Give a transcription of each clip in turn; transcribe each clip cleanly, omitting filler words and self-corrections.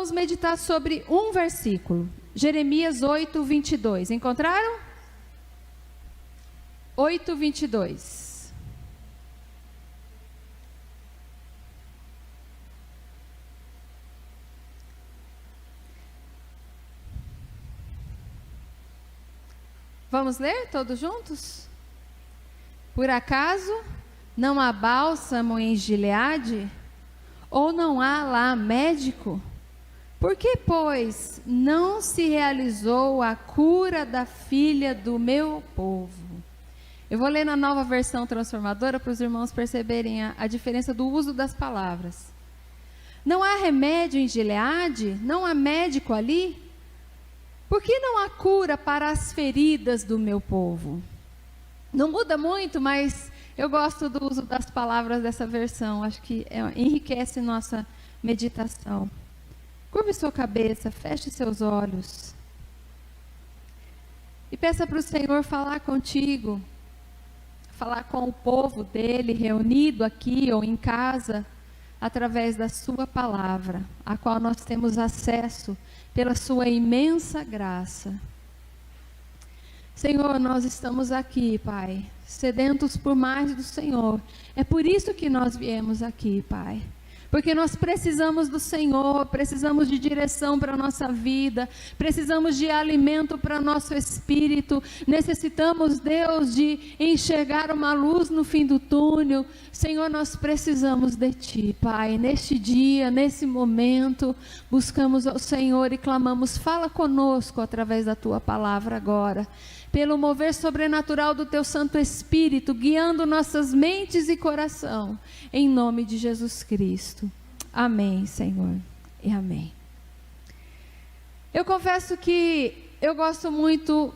vamos meditar sobre um versículo. Jeremias 8, 22. Encontraram? 8, 22. Vamos ler todos juntos? Por acaso não há bálsamo em Gileade? Ou não há lá médico? Por que, pois, não se realizou a cura da filha do meu povo? Eu vou ler na Nova Versão Transformadora para os irmãos perceberem a diferença do uso das palavras. Não há remédio em Gileade? Não há médico ali? Por que não há cura para as feridas do meu povo? Não muda muito, mas eu gosto do uso das palavras dessa versão. Acho que enriquece nossa meditação. Curve sua cabeça, feche seus olhos. E peça para o Senhor falar contigo. Falar com o povo dele, reunido aqui ou em casa, através da sua palavra, a qual nós temos acesso pela sua imensa graça. Senhor, nós estamos aqui, Pai, sedentos por mais do Senhor. É por isso que nós viemos aqui, Pai. Porque nós precisamos do Senhor, precisamos de direção para a nossa vida, precisamos de alimento para nosso espírito, necessitamos, Deus, de enxergar uma luz no fim do túnel. Senhor, nós precisamos de Ti, Pai. Neste dia, nesse momento, buscamos ao Senhor e clamamos, fala conosco através da Tua palavra agora. Pelo mover sobrenatural do Teu Santo Espírito, guiando nossas mentes e coração, em nome de Jesus Cristo. Amém, Senhor, e amém. Eu confesso que eu gosto muito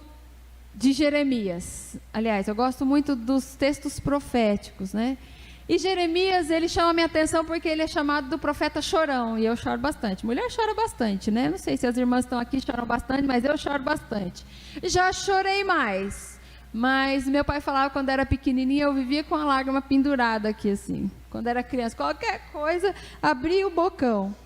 de Jeremias. Aliás, eu gosto muito dos textos proféticos, né? E Jeremias, ele chama a minha atenção porque ele é chamado do profeta chorão, e eu choro bastante. Mulher chora bastante, né? Não sei se as irmãs estão aqui choram bastante, mas eu choro bastante. Já chorei mais, mas meu pai falava quando era pequenininha, eu vivia com a lágrima pendurada aqui assim. Quando era criança, qualquer coisa, abria o bocão.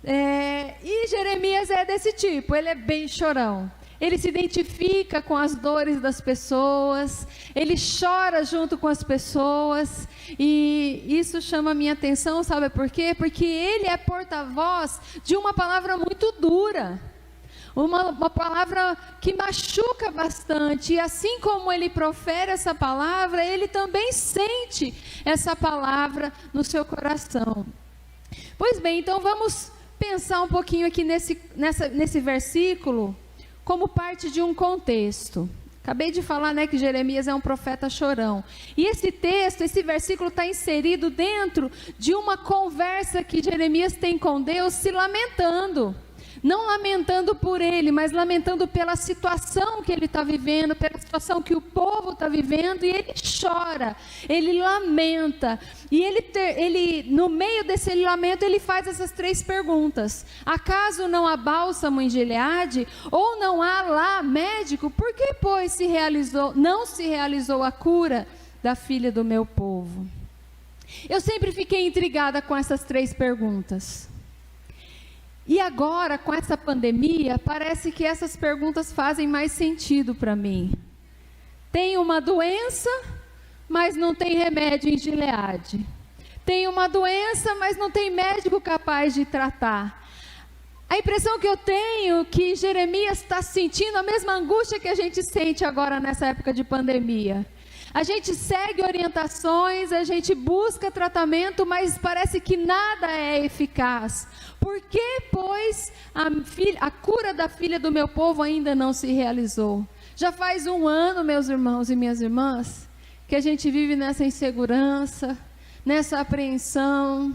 E Jeremias é desse tipo, ele é bem chorão. Ele se identifica com as dores das pessoas, ele chora junto com as pessoas, e isso chama a minha atenção, sabe por quê? Porque ele é porta-voz de uma palavra muito dura, uma palavra que machuca bastante, e assim como ele profere essa palavra, ele também sente essa palavra no seu coração. Pois bem, então vamos pensar um pouquinho aqui nesse versículo, como parte de um contexto. Acabei de falar, né, que Jeremias é um profeta chorão. E esse texto, esse versículo está inserido dentro de uma conversa que Jeremias tem com Deus, se lamentando. Não lamentando por ele, mas lamentando pela situação que ele está vivendo, pela situação que o povo está vivendo, e ele chora, ele lamenta. E ele, no meio desse lamento, ele faz essas três perguntas. Acaso não há bálsamo em Gileade? Ou não há lá médico? Por que, pois, não se realizou a cura da filha do meu povo? Eu sempre fiquei intrigada com essas três perguntas. E agora, com essa pandemia, parece que essas perguntas fazem mais sentido para mim. Tem uma doença, mas não tem remédio em Gileade. Tem uma doença, mas não tem médico capaz de tratar. A impressão que eu tenho é que Jeremias está sentindo a mesma angústia que a gente sente agora nessa época de pandemia. A gente segue orientações, a gente busca tratamento, mas parece que nada é eficaz. Por que, pois, a cura da filha do meu povo ainda não se realizou? Já faz 1 ano, meus irmãos e minhas irmãs, que a gente vive nessa insegurança, nessa apreensão,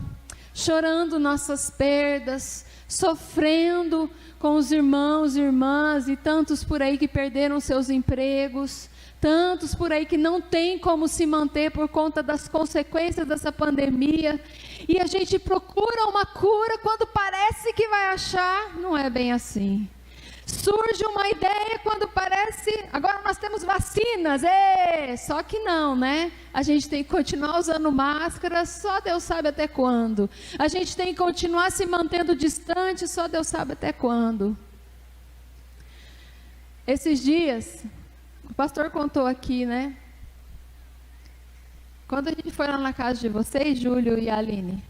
chorando nossas perdas, sofrendo com os irmãos e irmãs, e tantos por aí que perderam seus empregos, tantos por aí que não tem como se manter por conta das consequências dessa pandemia, e a gente procura uma cura quando parece que vai achar, não é bem assim. Surge uma ideia quando parece, agora nós temos vacinas, só que não, né? A gente tem que continuar usando máscara, só Deus sabe até quando. A gente tem que continuar se mantendo distante, só Deus sabe até quando. Esses dias, o pastor contou aqui, né? Quando a gente foi lá na casa de vocês, Júlio e Aline,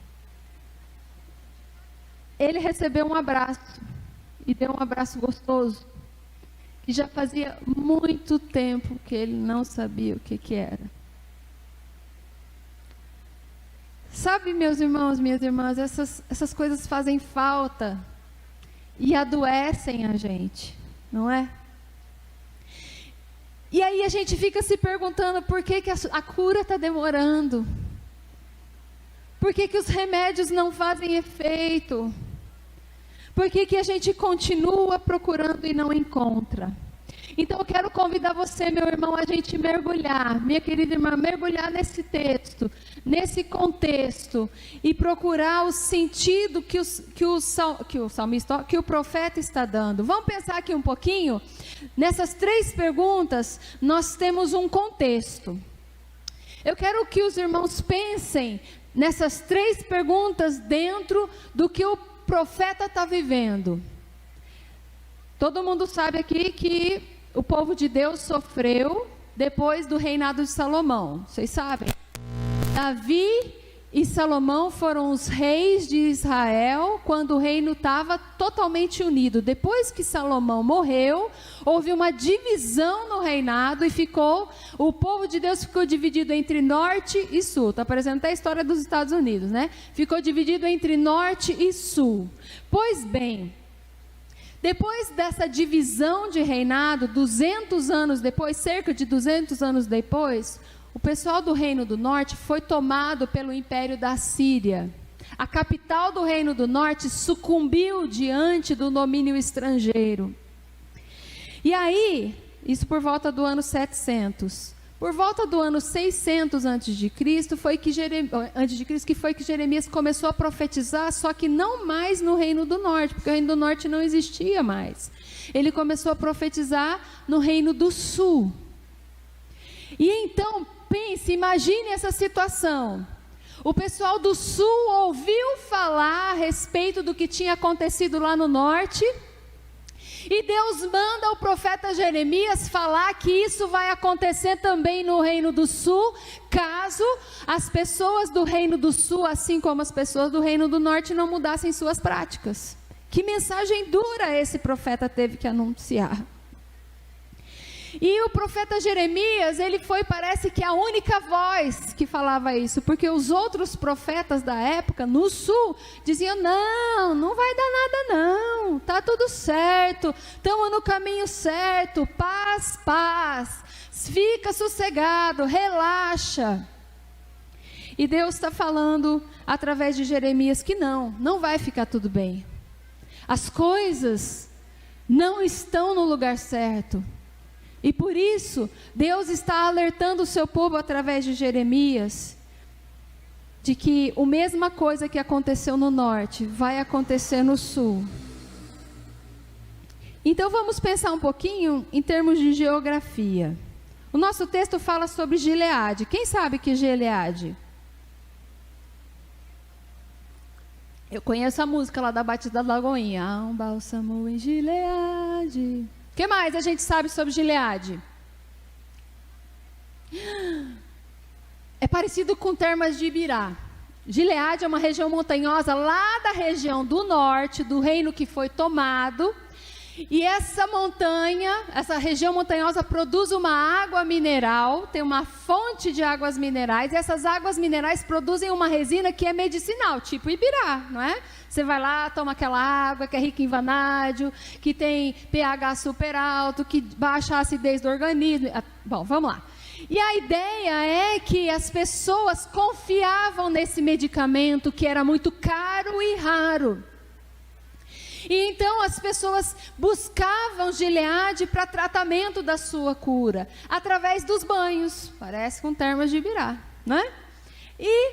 ele recebeu um abraço. E deu um abraço gostoso, que já fazia muito tempo que ele não sabia o que era. Sabe, meus irmãos, minhas irmãs, essas coisas fazem falta e adoecem a gente, não é? E aí a gente fica se perguntando por que a cura está demorando, por que os remédios não fazem efeito, por que a gente continua procurando e não encontra? Então eu quero convidar você, meu irmão, a gente mergulhar, minha querida irmã, mergulhar nesse texto, nesse contexto, e procurar o sentido que o profeta está dando. Vamos pensar aqui um pouquinho? Nessas 3 perguntas, nós temos um contexto. Eu quero que os irmãos pensem nessas 3 perguntas dentro do que o profeta está vivendo. Todo mundo sabe aqui que o povo de Deus sofreu depois do reinado de Salomão. Vocês sabem? Davi e Salomão foram os reis de Israel quando o reino estava totalmente unido. Depois que Salomão morreu, houve uma divisão no reinado e o povo de Deus ficou dividido entre norte e sul. Está parecendo até a história dos Estados Unidos, né? Ficou dividido entre norte e sul. Pois bem, depois dessa divisão de reinado, 200 anos depois, cerca de 200 anos depois, o pessoal do Reino do Norte foi tomado pelo Império da Síria. A capital do Reino do Norte sucumbiu diante do domínio estrangeiro. E aí, isso por volta do ano 700. Por volta do ano 600 a.C., foi que Jeremias começou a profetizar, só que não mais no Reino do Norte, porque o Reino do Norte não existia mais. Ele começou a profetizar no Reino do Sul. E então, imagine essa situação. O pessoal do Sul ouviu falar a respeito do que tinha acontecido lá no Norte, e Deus manda o profeta Jeremias falar que isso vai acontecer também no Reino do Sul, caso as pessoas do Reino do Sul, assim como as pessoas do Reino do Norte, não mudassem suas práticas. Que mensagem dura esse profeta teve que anunciar. E o profeta Jeremias, ele foi, parece que a única voz que falava isso, porque os outros profetas da época, no sul, diziam, não vai dar nada não, está tudo certo, estamos no caminho certo, paz, fica sossegado, relaxa. E Deus está falando, através de Jeremias, que não vai ficar tudo bem. As coisas não estão no lugar certo. E por isso, Deus está alertando o seu povo através de Jeremias, de que a mesma coisa que aconteceu no norte, vai acontecer no sul. Então vamos pensar um pouquinho em termos de geografia. O nosso texto fala sobre Gileade. Quem sabe que Gileade? Eu conheço a música lá da Batista da Lagoinha. Há um bálsamo em Gileade. O que mais a gente sabe sobre Gileade? É parecido com Termas de Ibirá. Gileade é uma região montanhosa lá da região do norte, do reino que foi tomado. E essa montanha, essa região montanhosa produz uma água mineral, tem uma fonte de águas minerais. E essas águas minerais produzem uma resina que é medicinal, tipo Ibirá, não é? Você vai lá, toma aquela água que é rica em vanádio, que tem pH super alto, que baixa a acidez do organismo. Bom, vamos lá. E a ideia é que as pessoas confiavam nesse medicamento que era muito caro e raro. E então as pessoas buscavam Gileade para tratamento da sua cura, através dos banhos, parece com Termas de Ibirá, não é? E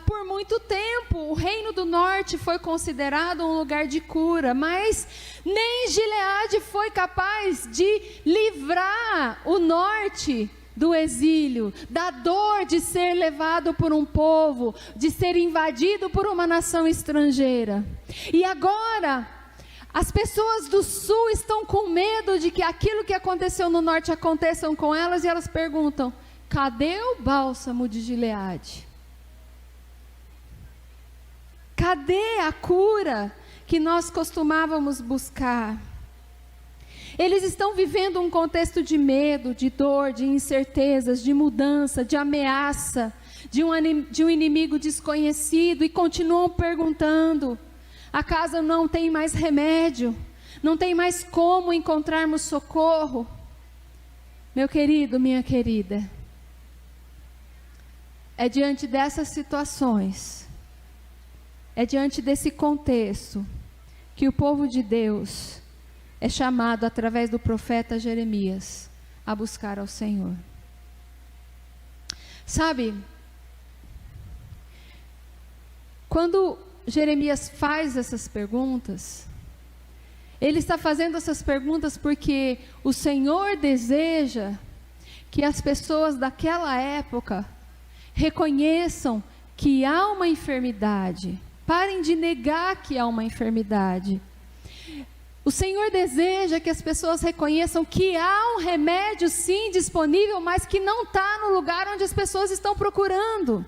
por muito tempo o Reino do Norte foi considerado um lugar de cura, mas nem Gileade foi capaz de livrar o norte do exílio, da dor de ser levado por um povo, de ser invadido por uma nação estrangeira. E agora, as pessoas do sul estão com medo de que aquilo que aconteceu no norte aconteça com elas, e elas perguntam: cadê o bálsamo de Gileade? Cadê a cura que nós costumávamos buscar? Eles estão vivendo um contexto de medo, de dor, de incertezas, de mudança, de ameaça, de um inimigo desconhecido, e continuam perguntando: acaso não tem mais remédio? Não tem mais como encontrarmos socorro? Meu querido, minha querida, é diante dessas situações, é diante desse contexto, que o povo de Deus é chamado, através do profeta Jeremias, a buscar ao Senhor. Sabe, quando Jeremias faz essas perguntas, ele está fazendo essas perguntas porque o Senhor deseja que as pessoas daquela época reconheçam que há uma enfermidade. Parem de negar que há uma enfermidade. O Senhor deseja que as pessoas reconheçam que há um remédio sim disponível, mas que não está no lugar onde as pessoas estão procurando.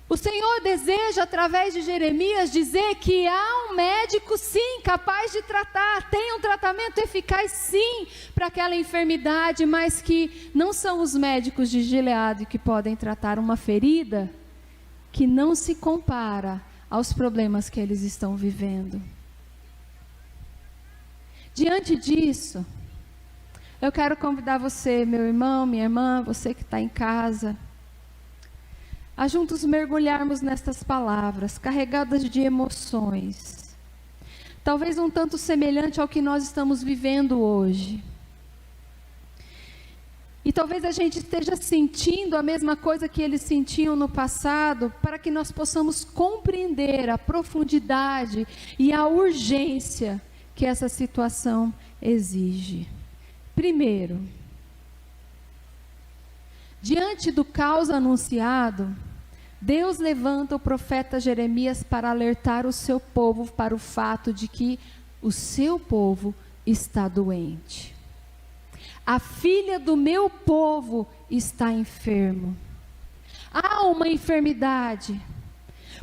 O Senhor deseja, através de Jeremias, dizer que há um médico sim, capaz de tratar, tem um tratamento eficaz sim, para aquela enfermidade, mas que não são os médicos de Gileade que podem tratar uma ferida que não se compara aos problemas que eles estão vivendo. Diante disso, eu quero convidar você, meu irmão, minha irmã, você que está em casa, a juntos mergulharmos nestas palavras, carregadas de emoções, talvez um tanto semelhante ao que nós estamos vivendo hoje. E talvez a gente esteja sentindo a mesma coisa que eles sentiam no passado, para que nós possamos compreender a profundidade e a urgência que essa situação exige. Primeiro, diante do caos anunciado, Deus levanta o profeta Jeremias para alertar o seu povo para o fato de que o seu povo está doente. A filha do meu povo está enfermo. Há uma enfermidade.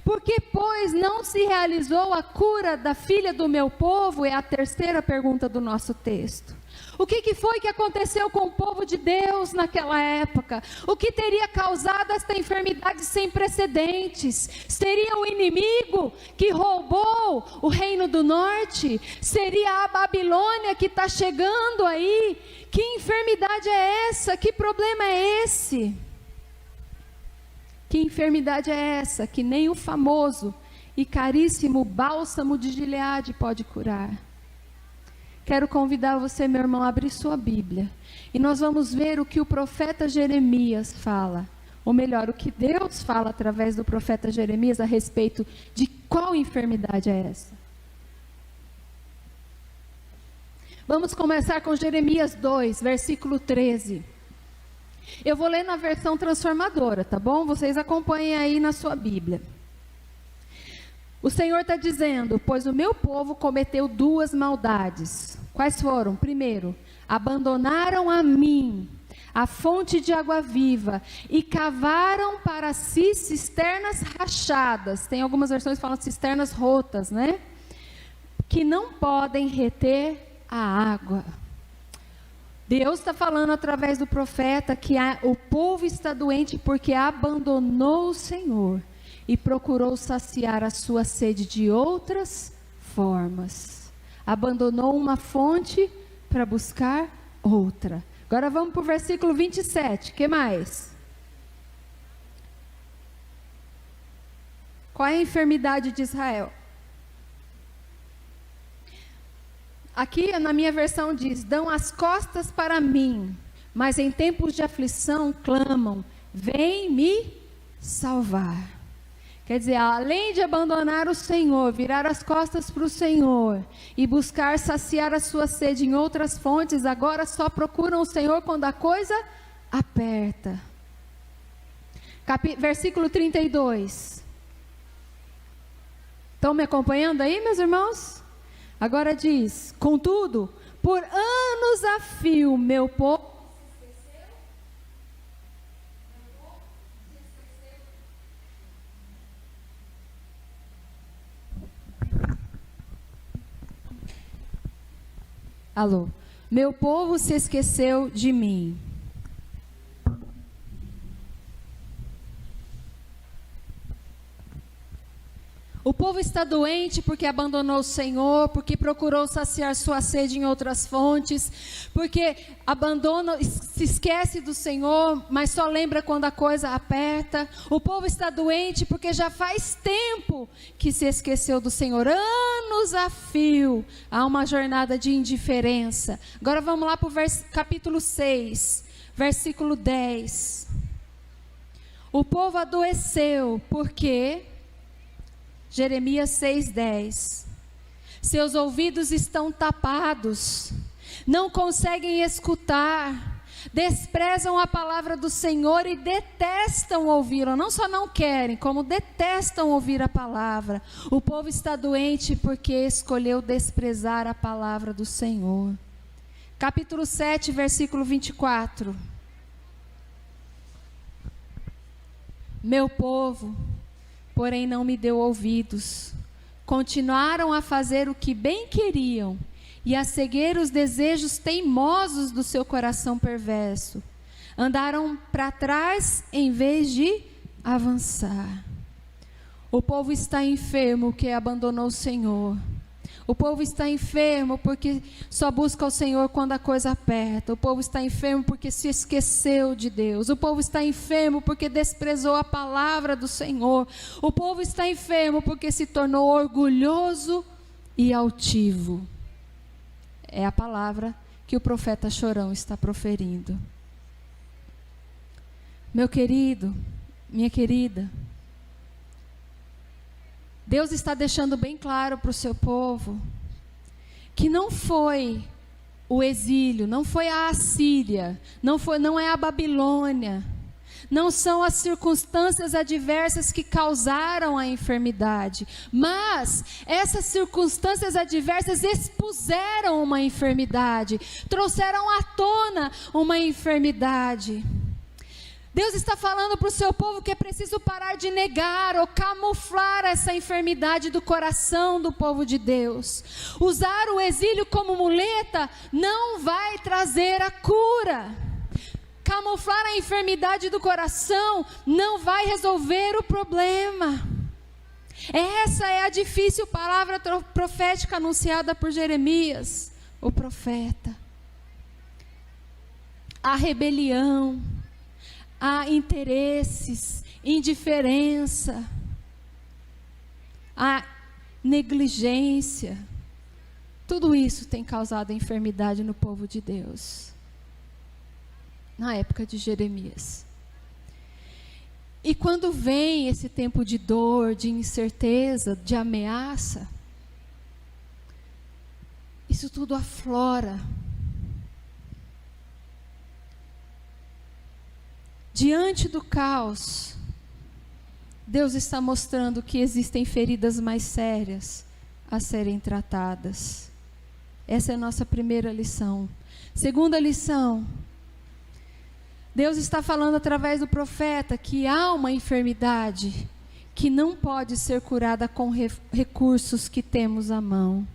Porque, pois, não se realizou a cura da filha do meu povo? É a terceira pergunta do nosso texto. O que foi que aconteceu com o povo de Deus naquela época? O que teria causado esta enfermidade sem precedentes? Seria o inimigo que roubou o reino do norte? Seria a Babilônia que está chegando aí? Que enfermidade é essa? Que problema é esse? Que enfermidade é essa que nem o famoso e caríssimo bálsamo de Gileade pode curar? Quero convidar você, meu irmão, a abrir sua Bíblia. E nós vamos ver o que o profeta Jeremias fala. Ou melhor, o que Deus fala através do profeta Jeremias a respeito de qual enfermidade é essa. Vamos começar com Jeremias 2, versículo 13. Eu vou ler na versão transformadora, tá bom? Vocês acompanhem aí na sua Bíblia. O Senhor está dizendo: pois o meu povo cometeu duas maldades. Quais foram? Primeiro, abandonaram a mim, a fonte de água viva, e cavaram para si cisternas rachadas. Tem algumas versões que falam cisternas rotas, né? Que não podem reter a água. Deus está falando através do profeta que o povo está doente porque abandonou o Senhor e procurou saciar a sua sede de outras formas. Abandonou uma fonte para buscar outra. Agora vamos para o versículo 27. O que mais? Qual é a enfermidade de Israel? Aqui na minha versão diz: dão as costas para mim, mas em tempos de aflição clamam: vem me salvar. Quer dizer, além de abandonar o Senhor, virar as costas para o Senhor e buscar saciar a sua sede em outras fontes, agora só procuram o Senhor quando a coisa aperta. Versículo 32. Estão me acompanhando aí, meus irmãos? Agora diz: contudo, por anos a fio, meu povo meu povo se esqueceu de mim. O povo está doente porque abandonou o Senhor, porque procurou saciar sua sede em outras fontes, porque abandona, se esquece do Senhor, mas só lembra quando a coisa aperta. O povo está doente porque já faz tempo que se esqueceu do Senhor, anos a fio, há uma jornada de indiferença. Agora vamos lá para o capítulo 6, versículo 10. O povo adoeceu porque... Jeremias 6:10. Seus ouvidos estão tapados, não conseguem escutar, desprezam a palavra do Senhor e detestam ouvi-la. Não só não querem, como detestam ouvir a palavra. O povo está doente porque escolheu desprezar a palavra do Senhor. Capítulo 7, versículo 24. Meu povo, porém não me deu ouvidos, continuaram a fazer o que bem queriam e a seguir os desejos teimosos do seu coração perverso. Andaram para trás em vez de avançar. O povo está enfermo porque abandonou o Senhor. O povo está enfermo porque só busca o Senhor quando a coisa aperta. O povo está enfermo porque se esqueceu de Deus. O povo está enfermo porque desprezou a palavra do Senhor. O povo está enfermo porque se tornou orgulhoso e altivo. É a palavra que o profeta Chorão está proferindo. Meu querido, minha querida, Deus está deixando bem claro para o seu povo que não foi o exílio, não foi a Assíria, não é a Babilônia, não são as circunstâncias adversas que causaram a enfermidade, mas essas circunstâncias adversas expuseram uma enfermidade, trouxeram à tona uma enfermidade. Deus está falando para o seu povo que é preciso parar de negar ou camuflar essa enfermidade do coração do povo de Deus. Usar o exílio como muleta não vai trazer a cura. Camuflar a enfermidade do coração não vai resolver o problema. Essa é a difícil palavra profética anunciada por Jeremias, o profeta. A rebelião, há interesses, indiferença, há negligência. Tudo isso tem causado enfermidade no povo de Deus, na época de Jeremias. E quando vem esse tempo de dor, de incerteza, de ameaça, isso tudo aflora. Diante do caos, Deus está mostrando que existem feridas mais sérias a serem tratadas. Essa é a nossa primeira lição. Segunda lição, Deus está falando através do profeta que há uma enfermidade que não pode ser curada com recursos que temos à mão.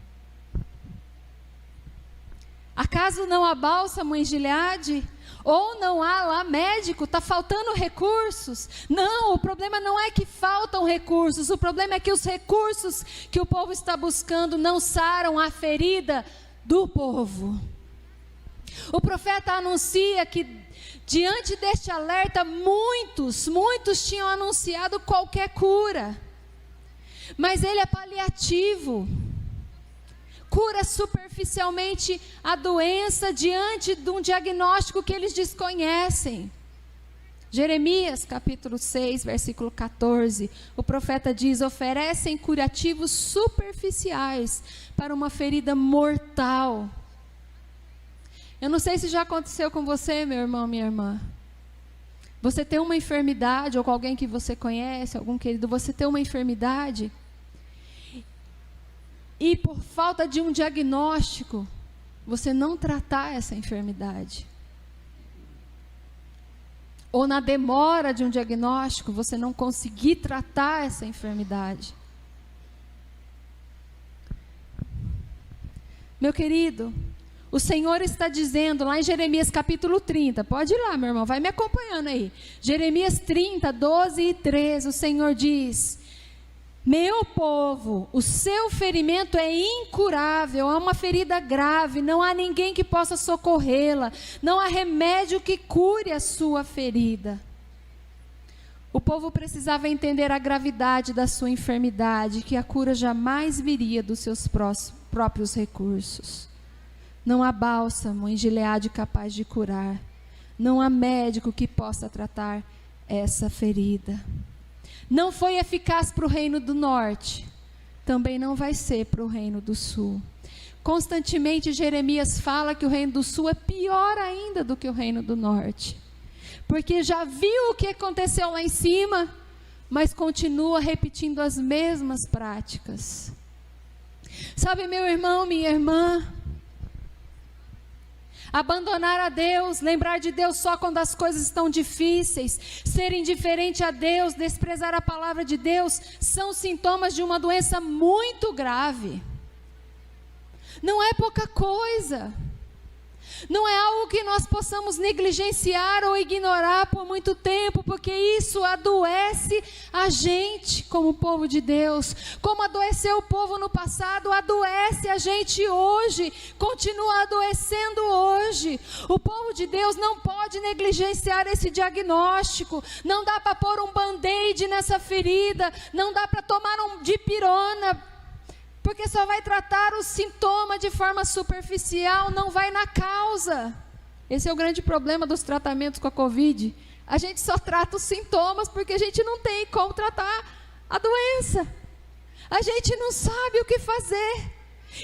Acaso não há bálsamo em Gileade? Ou não há lá médico? Está faltando recursos? Não, o problema não é que faltam recursos. O problema é que os recursos que o povo está buscando não saram a ferida do povo. O profeta anuncia que diante deste alerta, muitos tinham anunciado qualquer cura. Mas ele é paliativo. Cura superficialmente a doença diante de um diagnóstico que eles desconhecem. Jeremias capítulo 6, versículo 14, o profeta diz: oferecem curativos superficiais para uma ferida mortal. Eu não sei se já aconteceu com você, meu irmão, minha irmã. Você tem uma enfermidade, ou com alguém que você conhece, algum querido, você tem uma enfermidade, e por falta de um diagnóstico, você não tratar essa enfermidade. Ou na demora de um diagnóstico, você não conseguir tratar essa enfermidade. Meu querido, o Senhor está dizendo lá em Jeremias capítulo 30, pode ir lá, meu irmão, vai me acompanhando aí. Jeremias 30, 12 e 13, o Senhor diz: meu povo, o seu ferimento é incurável, é uma ferida grave, não há ninguém que possa socorrê-la, não há remédio que cure a sua ferida. O povo precisava entender a gravidade da sua enfermidade, que a cura jamais viria dos seus próprios recursos. Não há bálsamo em Gileade capaz de curar, não há médico que possa tratar essa ferida. Não foi eficaz para o reino do norte, também não vai ser para o reino do sul. Constantemente Jeremias fala que o reino do sul é pior ainda do que o reino do norte, porque já viu o que aconteceu lá em cima, mas continua repetindo as mesmas práticas. Sabe, meu irmão, minha irmã, abandonar a Deus, lembrar de Deus só quando as coisas estão difíceis, ser indiferente a Deus, desprezar a palavra de Deus, são sintomas de uma doença muito grave. Não é pouca coisa. Não é algo que nós possamos negligenciar ou ignorar por muito tempo, porque isso adoece a gente como povo de Deus. Como adoeceu o povo no passado, adoece a gente hoje, continua adoecendo hoje. O povo de Deus não pode negligenciar esse diagnóstico, não dá para pôr um band-aid nessa ferida, não dá para tomar um dipirona, porque só vai tratar o sintoma de forma superficial, não vai na causa. Esse é o grande problema dos tratamentos com a Covid. A gente só trata os sintomas porque a gente não tem como tratar a doença. A gente não sabe o que fazer.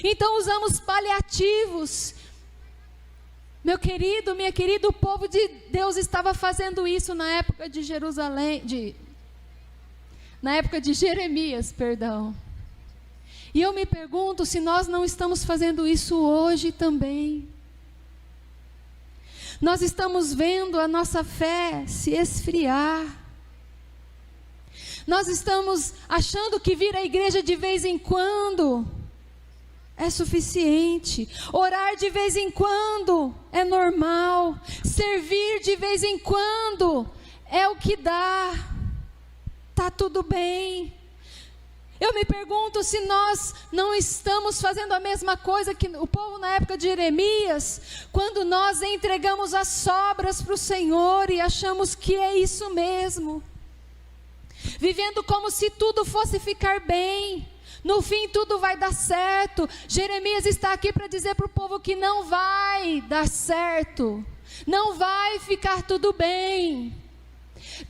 Então usamos paliativos. Meu querido, minha querida, o povo de Deus estava fazendo isso na época de na época de Jeremias, perdão. E eu me pergunto se nós não estamos fazendo isso hoje também. Nós estamos vendo a nossa fé se esfriar. Nós estamos achando que vir à igreja de vez em quando é suficiente. Orar de vez em quando é normal. Servir de vez em quando é o que dá. Tá tudo bem. Eu me pergunto se nós não estamos fazendo a mesma coisa que o povo na época de Jeremias, quando nós entregamos as sobras para o Senhor e achamos que é isso mesmo, vivendo como se tudo fosse ficar bem, no fim tudo vai dar certo. Jeremias está aqui para dizer para o povo que não vai dar certo, não vai ficar tudo bem.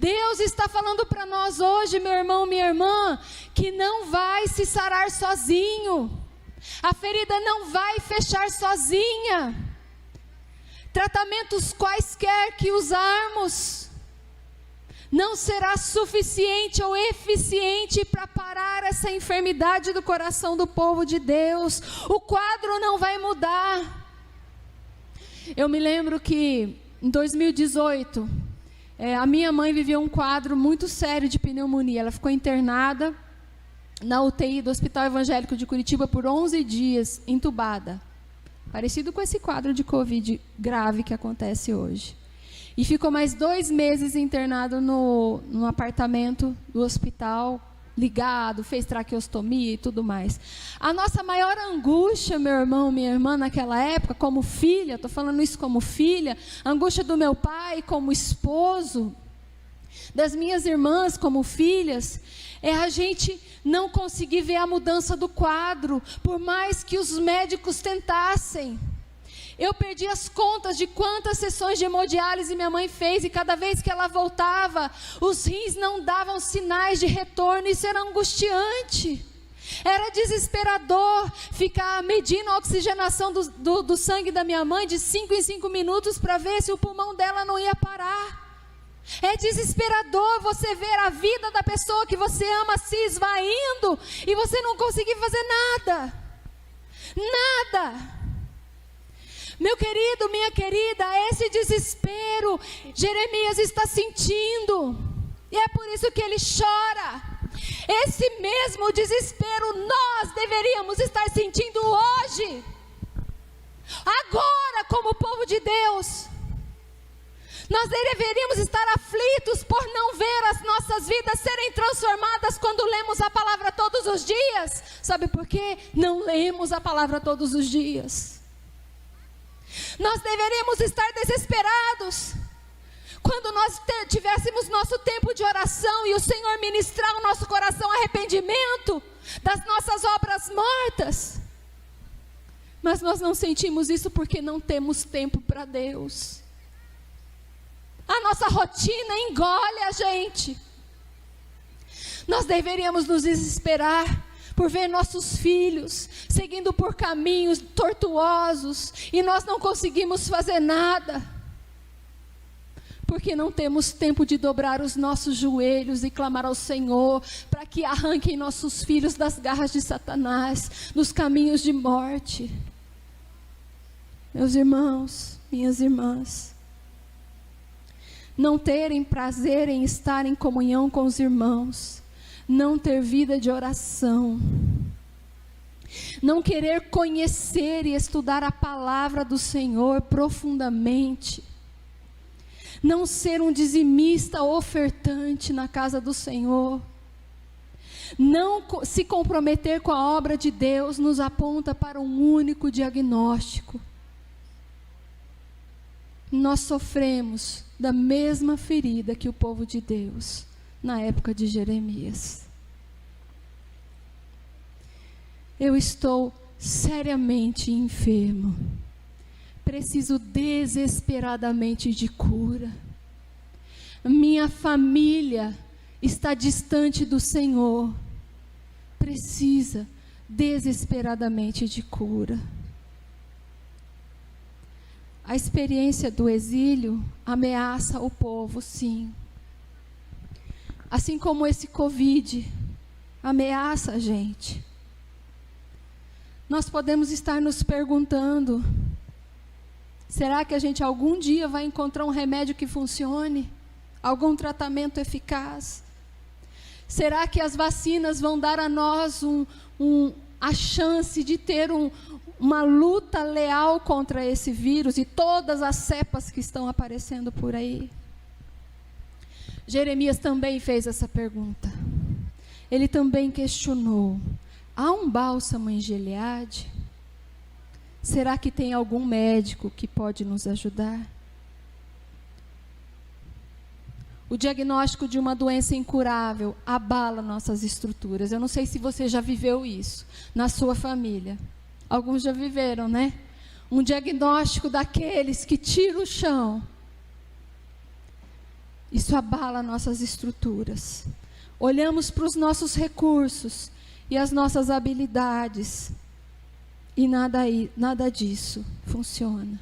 Deus está falando para nós hoje, meu irmão, minha irmã, que não vai se sarar sozinho. A ferida não vai fechar sozinha. Tratamentos quaisquer que usarmos não será suficiente ou eficiente para parar essa enfermidade do coração do povo de Deus. O quadro não vai mudar. Eu me lembro que em 2018... a minha mãe viveu um quadro muito sério de pneumonia. Ela ficou internada na UTI do Hospital Evangélico de Curitiba por 11 dias, entubada. Parecido com esse quadro de Covid grave que acontece hoje. E ficou mais 2 meses internado no apartamento do hospital, ligado, fez traqueostomia e tudo mais. A nossa maior angústia, meu irmão, minha irmã, naquela época, como filha, estou falando isso como filha, a angústia do meu pai como esposo, das minhas irmãs como filhas, é a gente não conseguir ver a mudança do quadro, por mais que os médicos tentassem. Eu perdi as contas de quantas sessões de hemodiálise minha mãe fez, e cada vez que ela voltava, os rins não davam sinais de retorno. Isso era angustiante. Era desesperador ficar medindo a oxigenação do sangue da minha mãe de 5 em 5 minutos para ver se o pulmão dela não ia parar. É desesperador você ver a vida da pessoa que você ama se esvaindo e você não conseguir fazer nada. Nada. Meu querido, minha querida, esse desespero Jeremias está sentindo. E é por isso que ele chora. Esse mesmo desespero nós deveríamos estar sentindo hoje, agora, como povo de Deus. Nós deveríamos estar aflitos por não ver as nossas vidas serem transformadas quando lemos a palavra todos os dias. Sabe por quê? Não lemos a palavra todos os dias. Nós deveríamos estar desesperados quando nós tivéssemos nosso tempo de oração e o Senhor ministrar o nosso coração arrependimento das nossas obras mortas. Mas nós não sentimos isso porque não temos tempo para Deus. A nossa rotina engole a gente. Nós deveríamos nos desesperar por ver nossos filhos seguindo por caminhos tortuosos e nós não conseguimos fazer nada. Porque não temos tempo de dobrar os nossos joelhos e clamar ao Senhor para que arranquem nossos filhos das garras de Satanás, dos caminhos de morte. Meus irmãos, minhas irmãs, não terem prazer em estar em comunhão com os irmãos, não ter vida de oração, não querer conhecer e estudar a palavra do Senhor profundamente, não ser um dizimista ofertante na casa do Senhor, não se comprometer com a obra de Deus, nos aponta para um único diagnóstico. Nós sofremos da mesma ferida que o povo de Deus, na época de Jeremias. Eu estou seriamente enfermo. Preciso desesperadamente de cura. Minha família está distante do Senhor. Precisa desesperadamente de cura. A experiência do exílio ameaça o povo, sim. Assim como esse Covid ameaça a gente. Nós podemos estar nos perguntando: será que a gente algum dia vai encontrar um remédio que funcione? Algum tratamento eficaz? Será que as vacinas vão dar a nós a chance de ter uma luta leal contra esse vírus e todas as cepas que estão aparecendo por aí? Jeremias também fez essa pergunta. Ele também questionou: há um bálsamo em Gileade? Será que tem algum médico que pode nos ajudar? O diagnóstico de uma doença incurável abala nossas estruturas. Eu não sei se você já viveu isso na sua família. Alguns já viveram, né? Um diagnóstico daqueles que tira o chão. Isso abala nossas estruturas. Olhamos para os nossos recursos e as nossas habilidades e nada disso funciona.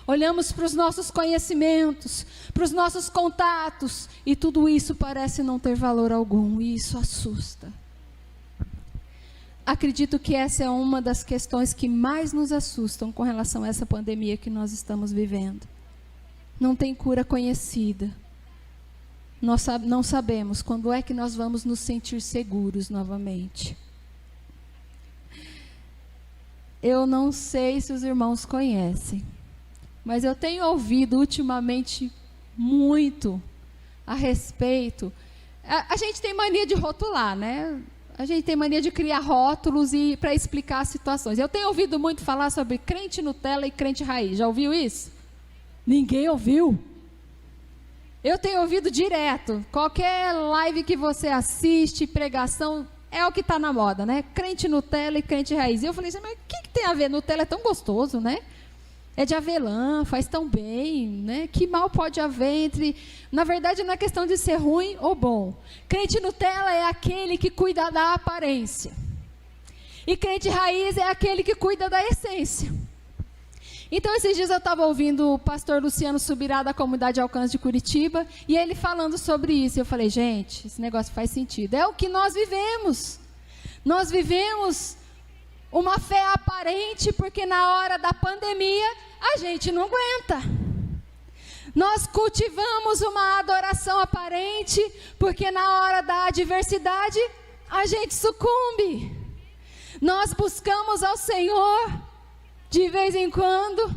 Olhamos para os nossos conhecimentos, para os nossos contatos, e tudo isso parece não ter valor algum, e isso assusta. Acredito que essa é uma das questões que mais nos assustam com relação a essa pandemia que nós estamos vivendo. Não tem cura conhecida. Nós não sabemos quando é que nós vamos nos sentir seguros novamente. Eu não sei se os irmãos conhecem, mas eu tenho ouvido ultimamente muito a respeito. A gente tem mania de rotular, né? A gente tem mania de criar rótulos para explicar situações. Eu tenho ouvido muito falar sobre crente Nutella e crente raiz. Já ouviu isso? Ninguém ouviu? Eu tenho ouvido direto. Qualquer live que você assiste, pregação, é o que está na moda, né? Crente Nutella e crente raiz. E eu falei assim, mas o que tem a ver? Nutella é tão gostoso, né? é de avelã, faz tão bem, né? Que mal pode haver entre... Na verdade, não é questão de ser ruim ou bom. Crente Nutella é aquele que cuida da aparência. E crente raiz é aquele que cuida da essência. Então, esses dias eu estava ouvindo o pastor Luciano Subirá, da Comunidade Alcance de Curitiba, e ele falando sobre isso. Eu falei, gente, esse negócio faz sentido. É o que nós vivemos. Nós vivemos uma fé aparente, porque na hora da pandemia, a gente não aguenta. Nós cultivamos uma adoração aparente, porque na hora da adversidade, a gente sucumbe. Nós buscamos ao Senhor de vez em quando,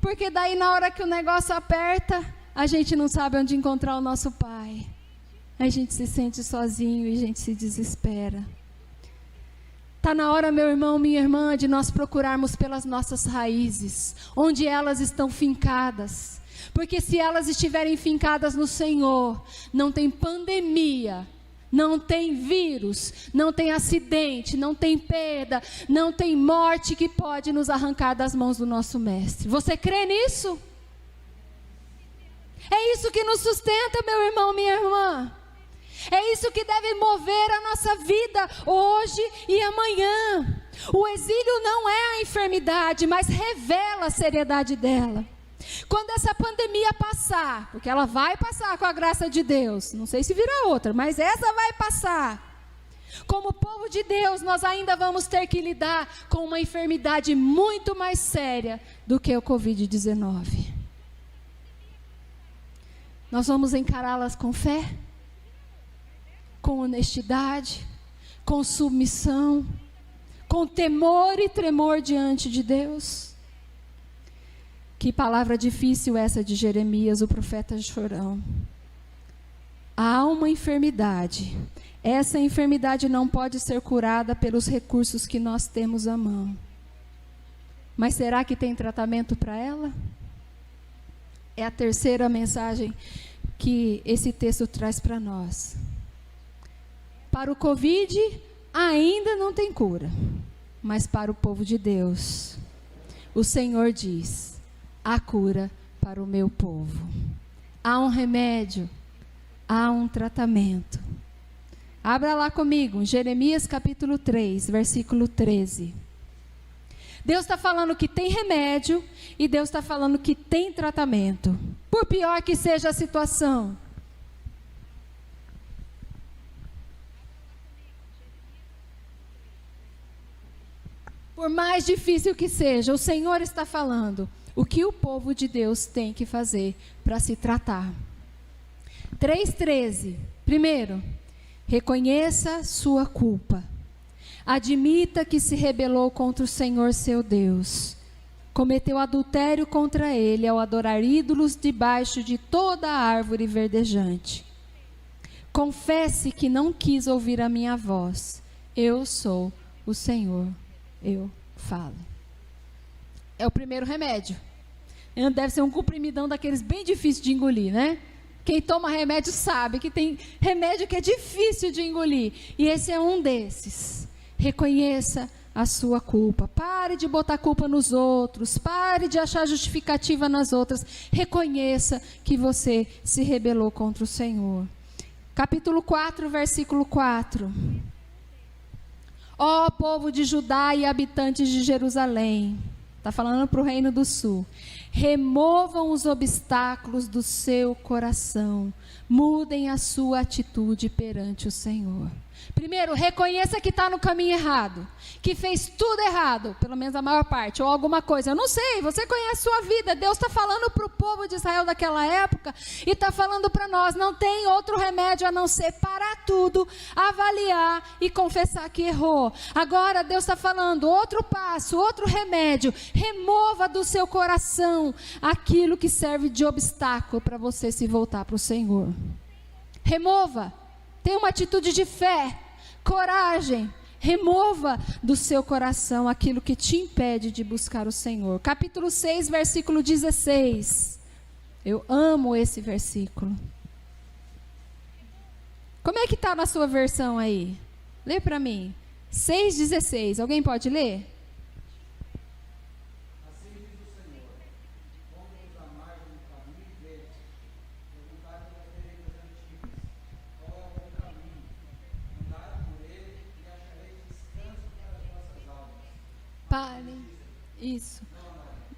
porque daí na hora que o negócio aperta, a gente não sabe onde encontrar o nosso Pai. A gente se sente sozinho e a gente se desespera. Está na hora, meu irmão, minha irmã, de nós procurarmos pelas nossas raízes, onde elas estão fincadas. Porque se elas estiverem fincadas no Senhor, não tem pandemia, não tem vírus, não tem acidente, não tem perda, não tem morte que pode nos arrancar das mãos do nosso Mestre. Você crê nisso? É isso que nos sustenta, meu irmão, minha irmã. É isso que deve mover a nossa vida hoje e amanhã. O exílio não é a enfermidade, mas revela a seriedade dela. Quando essa pandemia passar, porque ela vai passar com a graça de Deus, não sei se virá outra, mas essa vai passar. Como povo de Deus, nós ainda vamos ter que lidar com uma enfermidade muito mais séria do que o Covid-19. Nós vamos encará-las com fé, com honestidade, com submissão, com temor e tremor diante de Deus. Que palavra difícil essa de Jeremias, o profeta chorão. Há uma enfermidade. Essa enfermidade não pode ser curada pelos recursos que nós temos à mão. Mas será que tem tratamento para ela? É a terceira mensagem que esse texto traz para nós. Para o Covid, ainda não tem cura. Mas para o povo de Deus, o Senhor diz: há cura para o meu povo. Há um remédio, há um tratamento. Abra lá comigo, Jeremias capítulo 3, versículo 13. Deus está falando que tem remédio e Deus está falando que tem tratamento. Por pior que seja a situação. Por mais difícil que seja, o Senhor está falando o que o povo de Deus tem que fazer para se tratar. 3,13. Primeiro, reconheça sua culpa. Admita que se rebelou contra o Senhor seu Deus. Cometeu adultério contra ele ao adorar ídolos debaixo de toda a árvore verdejante. Confesse que não quis ouvir a minha voz. Eu sou o Senhor, eu falo. É o primeiro remédio. Deve ser um comprimidão daqueles bem difíceis de engolir, né? Quem toma remédio sabe que tem remédio que é difícil de engolir. E esse é um desses. Reconheça a sua culpa. Pare de botar culpa nos outros. Pare de achar justificativa nas outras. Reconheça que você se rebelou contra o Senhor. Capítulo 4, versículo 4. Ó povo de Judá e habitantes de Jerusalém. Está falando para o Reino do Sul. Removam os obstáculos do seu coração. Mudem a sua atitude perante o Senhor. Primeiro, reconheça que está no caminho errado. Que fez tudo errado, pelo menos a maior parte, ou alguma coisa. Eu não sei, você conhece a sua vida. Deus está falando para o povo de Israel daquela época e está falando para nós. Não tem outro remédio a não ser parar tudo, avaliar e confessar que errou. Agora Deus está falando, outro passo, outro remédio. Remova do seu coração aquilo que serve de obstáculo para você se voltar para o Senhor. Remova. Tenha uma atitude de fé, coragem. Remova do seu coração aquilo que te impede de buscar o Senhor. Capítulo 6, versículo 16. Eu amo esse versículo. Como é que está na sua versão aí? Lê para mim. 6,16. Alguém pode ler? Assim diz o Senhor.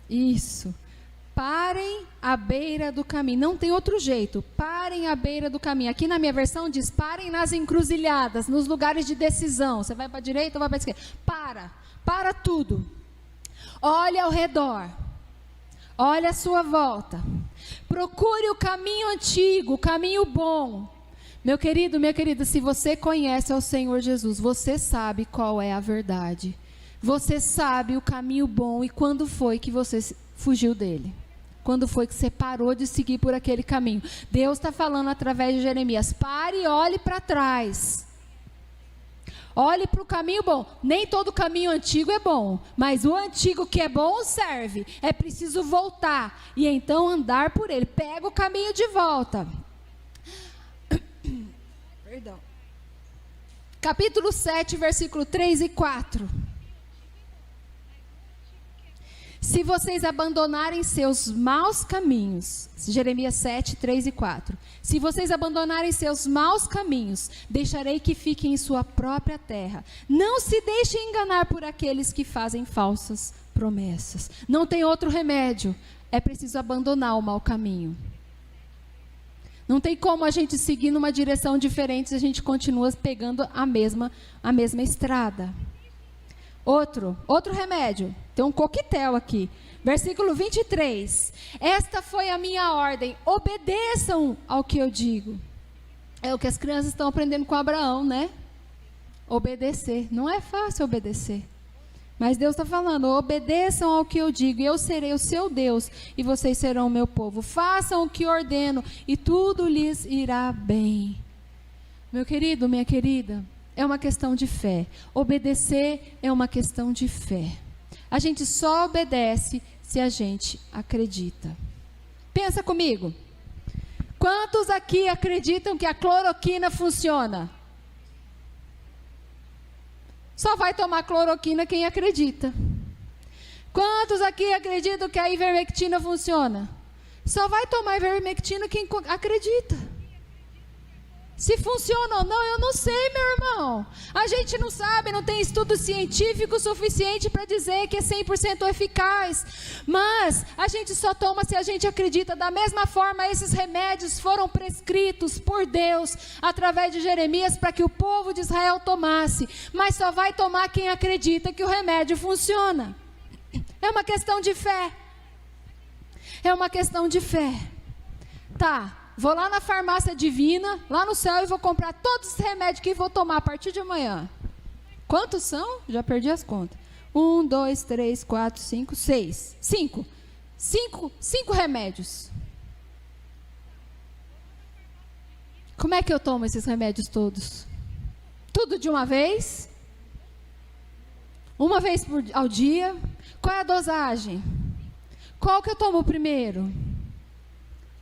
Isso. Parem à beira do caminho. Não tem outro jeito. Parem à beira do caminho. Aqui na minha versão diz: parem nas encruzilhadas, nos lugares de decisão. Você vai para a direita ou vai para a esquerda? Para tudo. Olhe ao redor. Olhe à sua volta. Procure o caminho antigo, o caminho bom. Meu querido, minha querida, se você conhece ao Senhor Jesus, você sabe qual é a verdade. Você sabe o caminho bom e quando foi que você fugiu dele. Quando foi que você parou de seguir por aquele caminho? Deus está falando através de Jeremias: pare e olhe para trás. Olhe para o caminho bom. Nem todo caminho antigo é bom, mas o antigo que é bom serve. É preciso voltar e então andar por ele. Pega o caminho de volta. Perdão. Capítulo 7, versículo 3 e 4. Se vocês abandonarem seus maus caminhos, Jeremias 7, 3 e 4. Se vocês abandonarem seus maus caminhos, deixarei que fiquem em sua própria terra. Não se deixem enganar por aqueles que fazem falsas promessas. Não tem outro remédio. É preciso abandonar o mau caminho. Não tem como a gente seguir numa direção diferente se a gente continua pegando a mesma estrada. Outro remédio, tem um coquetel aqui, versículo 23, esta foi a minha ordem, obedeçam ao que eu digo. É o que as crianças estão aprendendo com Abraão, né? Obedecer, não é fácil obedecer, mas Deus está falando: obedeçam ao que eu digo, e eu serei o seu Deus, e vocês serão o meu povo. Façam o que ordeno, e tudo lhes irá bem. Meu querido, minha querida, é uma questão de fé. Obedecer é uma questão de fé. A gente só obedece se a gente acredita. Pensa comigo. Quantos aqui acreditam que a cloroquina funciona? Só vai tomar cloroquina quem acredita. Quantos aqui acreditam que a ivermectina funciona? Só vai tomar ivermectina quem acredita. Se funciona ou não, eu não sei, meu irmão. A gente não sabe, não tem estudo científico suficiente para dizer que é 100% eficaz. Mas a gente só toma se a gente acredita. Da mesma forma, esses remédios foram prescritos por Deus através de Jeremias para que o povo de Israel tomasse. Mas só vai tomar quem acredita que o remédio funciona. É uma questão de fé. É uma questão de fé. Tá. Vou lá na farmácia divina, lá no céu, e vou comprar todos os remédios que vou tomar a partir de amanhã. Quantos são? Já perdi as contas. 1, 2, 3, 4, 5, 6. 5. 5 remédios. Como é que eu tomo esses remédios todos? Tudo de uma vez? Uma vez ao dia? Qual é a dosagem? Qual que eu tomo primeiro?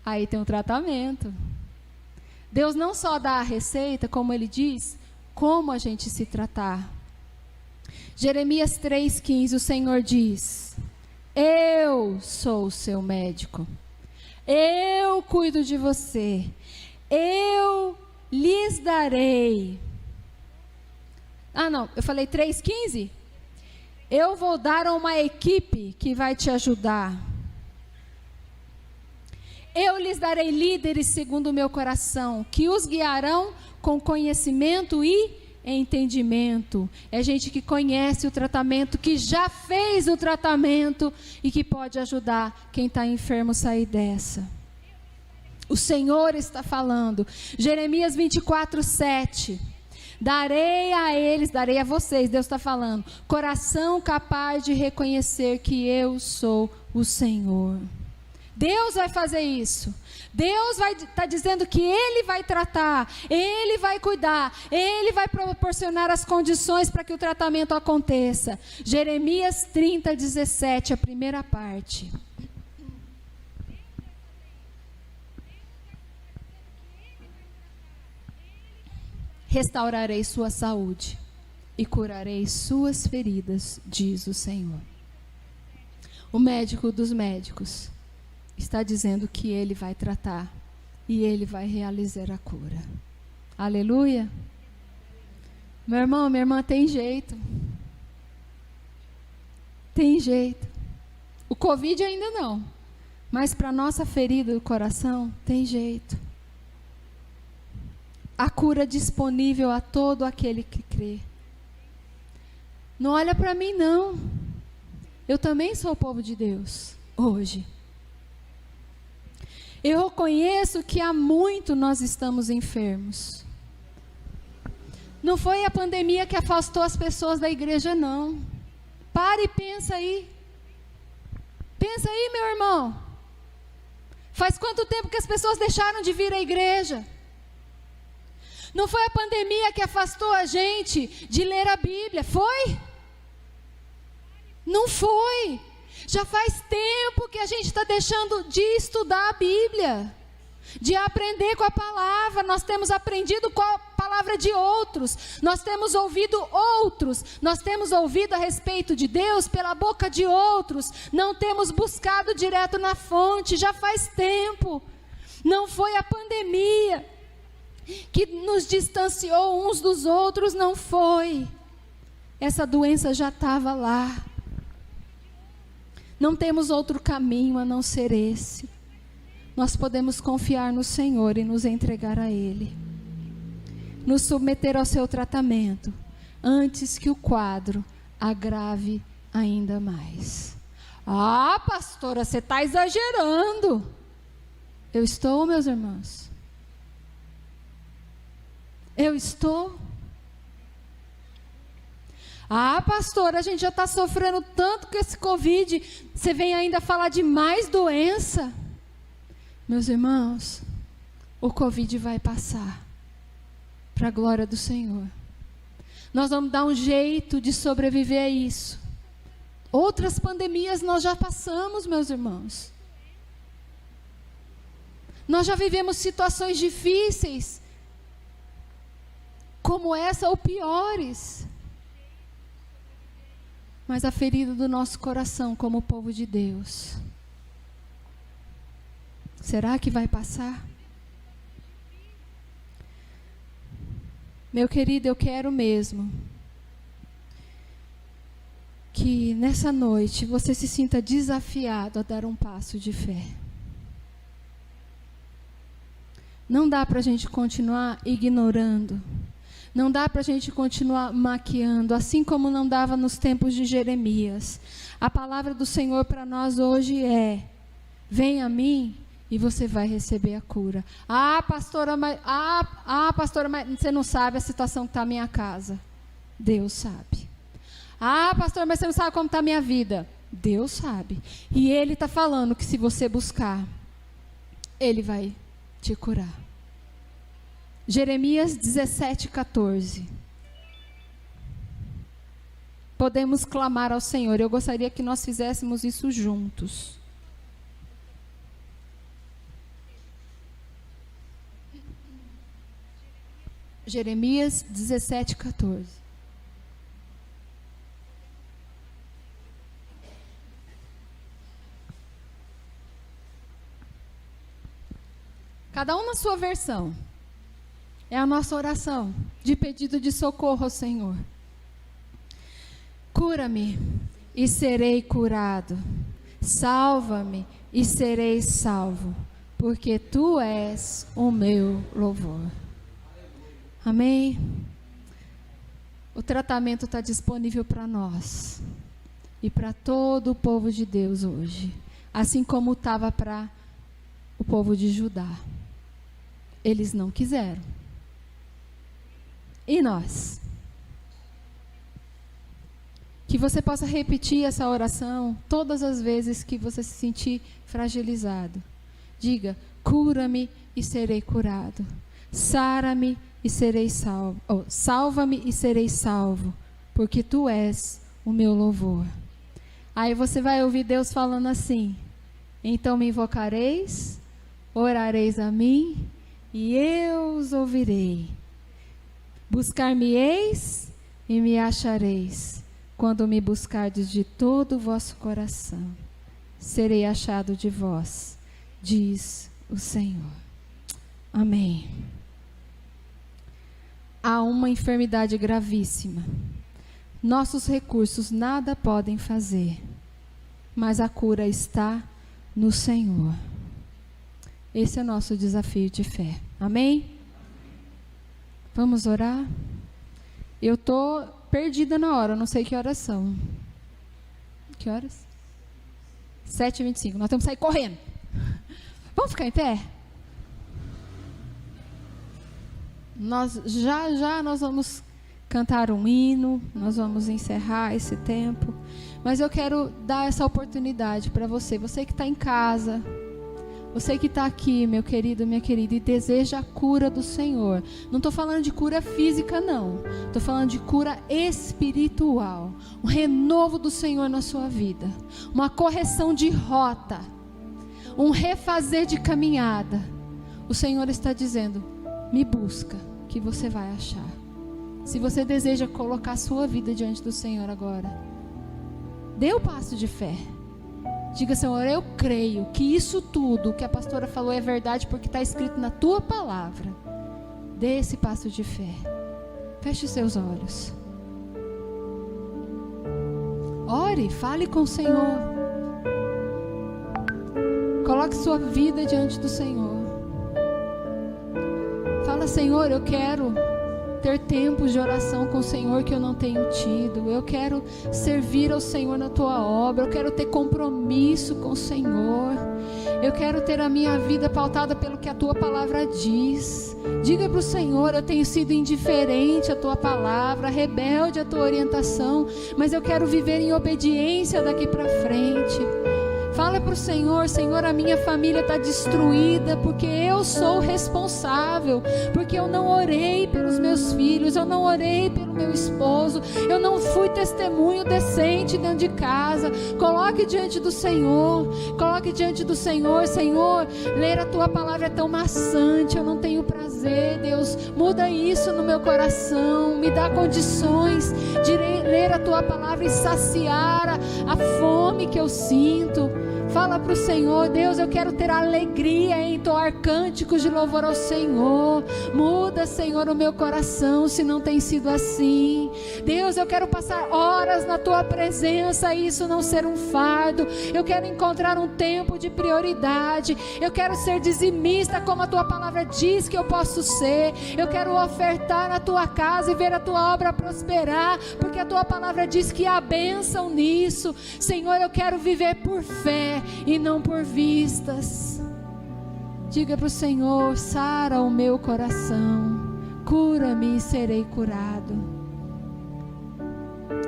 Aí tem um tratamento. Deus não só dá a receita, como ele diz, como a gente se tratar. Jeremias 3,15, o Senhor diz: eu sou o seu médico. Eu cuido de você. Eu lhes darei. Ah, não, eu falei 3,15? Eu vou dar uma equipe que vai te ajudar. Eu lhes darei líderes segundo o meu coração, que os guiarão com conhecimento e entendimento. É gente que conhece o tratamento, que já fez o tratamento e que pode ajudar quem está enfermo a sair dessa. O Senhor está falando. Jeremias 24:7. Darei a eles, darei a vocês, Deus está falando, coração capaz de reconhecer que eu sou o Senhor. Deus vai fazer isso. Deus vai estar dizendo que Ele vai tratar, Ele vai cuidar, Ele vai proporcionar as condições para que o tratamento aconteça. Jeremias 30:17, a primeira parte. Restaurarei sua saúde e curarei suas feridas, diz o Senhor. O médico dos médicos está dizendo que Ele vai tratar e Ele vai realizar a cura. Aleluia. Meu irmão, minha irmã, tem jeito. Tem jeito. O Covid ainda não. Mas para a nossa ferida do coração, tem jeito. A cura disponível a todo aquele que crê. Não olha para mim, não. Eu também sou o povo de Deus, hoje. Eu reconheço que há muito nós estamos enfermos. Não foi a pandemia que afastou as pessoas da igreja, não. Para e pensa aí. Pensa aí, meu irmão. Faz quanto tempo que as pessoas deixaram de vir à igreja? Não foi a pandemia que afastou a gente de ler a Bíblia, foi? Não foi. Já faz tempo que a gente está deixando de estudar a Bíblia, de aprender com a palavra. Nós temos aprendido com a palavra de outros, nós temos ouvido outros, nós temos ouvido a respeito de Deus pela boca de outros, não temos buscado direto na fonte, já faz tempo. Não foi a pandemia que nos distanciou uns dos outros, não foi. Essa doença já estava lá. Não temos outro caminho a não ser esse. Nós podemos confiar no Senhor e nos entregar a Ele. Nos submeter ao seu tratamento, antes que o quadro agrave ainda mais. Ah, pastora, você está exagerando. Eu estou, meus irmãos. Eu estou. Ah, pastor, a gente já está sofrendo tanto com esse Covid, você vem ainda falar de mais doença? Meus irmãos, o Covid vai passar, para a glória do Senhor. Nós vamos dar um jeito de sobreviver a isso. Outras pandemias nós já passamos, meus irmãos. Nós já vivemos situações difíceis, como essa ou piores. Mas a ferida do nosso coração como povo de Deus, será que vai passar? Meu querido, eu quero mesmo que nessa noite você se sinta desafiado a dar um passo de fé. Não dá para a gente continuar ignorando. Não dá para a gente continuar maquiando, assim como não dava nos tempos de Jeremias. A palavra do Senhor para nós hoje é: vem a mim e você vai receber a cura. Ah, pastora, mas você não sabe a situação que está a minha casa. Deus sabe. Ah, pastor, mas você não sabe como está a minha vida. Deus sabe. E Ele está falando que se você buscar, Ele vai te curar. Jeremias 17:14. Podemos clamar ao Senhor. Eu gostaria que nós fizéssemos isso juntos. Jeremias 17:14. Cada um na sua versão. É a nossa oração de pedido de socorro ao Senhor. Cura-me e serei curado. Salva-me e serei salvo, porque Tu és o meu louvor. Amém? O tratamento está disponível para nós e para todo o povo de Deus hoje, assim como estava para o povo de Judá. Eles não quiseram. E nós? Que você possa repetir essa oração todas as vezes que você se sentir fragilizado. Diga: cura-me e serei curado. Sara-me e serei salvo. Salva-me e serei salvo, porque Tu és o meu louvor. Aí você vai ouvir Deus falando assim: então me invocareis, orareis a mim, e eu os ouvirei. Buscar-me-eis e me achareis, quando me buscardes de todo o vosso coração. Serei achado de vós, diz o Senhor. Amém. Há uma enfermidade gravíssima. Nossos recursos nada podem fazer. mas a cura está no Senhor. Esse é o nosso desafio de fé. Amém? Vamos orar? Eu estou perdida na hora, não sei que horas são. Que horas? 7h25. Nós temos que sair correndo. Vamos ficar em pé? Nós vamos cantar um hino, nós vamos encerrar esse tempo, mas eu quero dar essa oportunidade para você que está em casa, você que está aqui, meu querido, minha querida, e deseja a cura do Senhor. Não estou falando de cura física, não. Estou falando de cura espiritual. Um renovo do Senhor na sua vida. Uma correção de rota. Um refazer de caminhada. O Senhor está dizendo, me busca, que você vai achar. Se você deseja colocar a sua vida diante do Senhor agora, dê o passo de fé. Diga, Senhor, eu creio que isso tudo que a pastora falou é verdade, porque está escrito na tua palavra. Dê esse passo de fé. Feche os seus olhos. Ore, fale com o Senhor. Coloque sua vida diante do Senhor. Fala, Senhor, eu quero ter tempos de oração com o Senhor que eu não tenho tido. Eu quero servir ao Senhor na tua obra. Eu quero ter compromisso com o Senhor. Eu quero ter a minha vida pautada pelo que a tua palavra diz. Diga para o Senhor, eu tenho sido indiferente à tua palavra, rebelde à tua orientação, mas eu quero viver em obediência daqui para frente. Fala para o Senhor, Senhor, a minha família está destruída porque eu sou responsável, porque eu não orei pelos meus filhos, eu não orei pelo meu esposo, eu não fui testemunho decente dentro de casa. Coloque diante do Senhor, Senhor, ler a tua palavra é tão maçante, eu não tenho prazer, Deus, muda isso no meu coração, me dá condições de ler a tua palavra e saciar a fome que eu sinto. Fala para o Senhor, Deus, eu quero ter alegria em entoar cânticos de louvor ao Senhor. Muda, Senhor, o meu coração se não tem sido assim. Deus, eu quero passar horas na tua presença e isso não ser um fardo. Eu quero encontrar um tempo de prioridade. Eu quero ser dizimista como a tua palavra diz que eu posso ser. Eu quero ofertar na tua casa e ver a tua obra prosperar, porque a tua palavra diz que há bênção nisso. Senhor, eu quero viver por fé e não por vistas. Diga para o Senhor, sara o meu coração, cura-me e serei curado.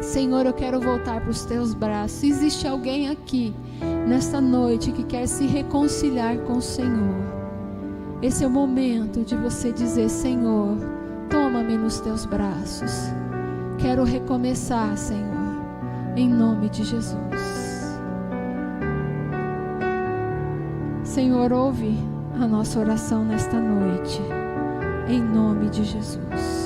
Senhor, eu quero voltar para os teus braços. Se existe alguém aqui nesta noite que quer se reconciliar com o Senhor, esse é o momento de você dizer, Senhor, toma-me nos teus braços. Quero recomeçar, Senhor, em nome de Jesus. Senhor, ouve a nossa oração nesta noite, em nome de Jesus.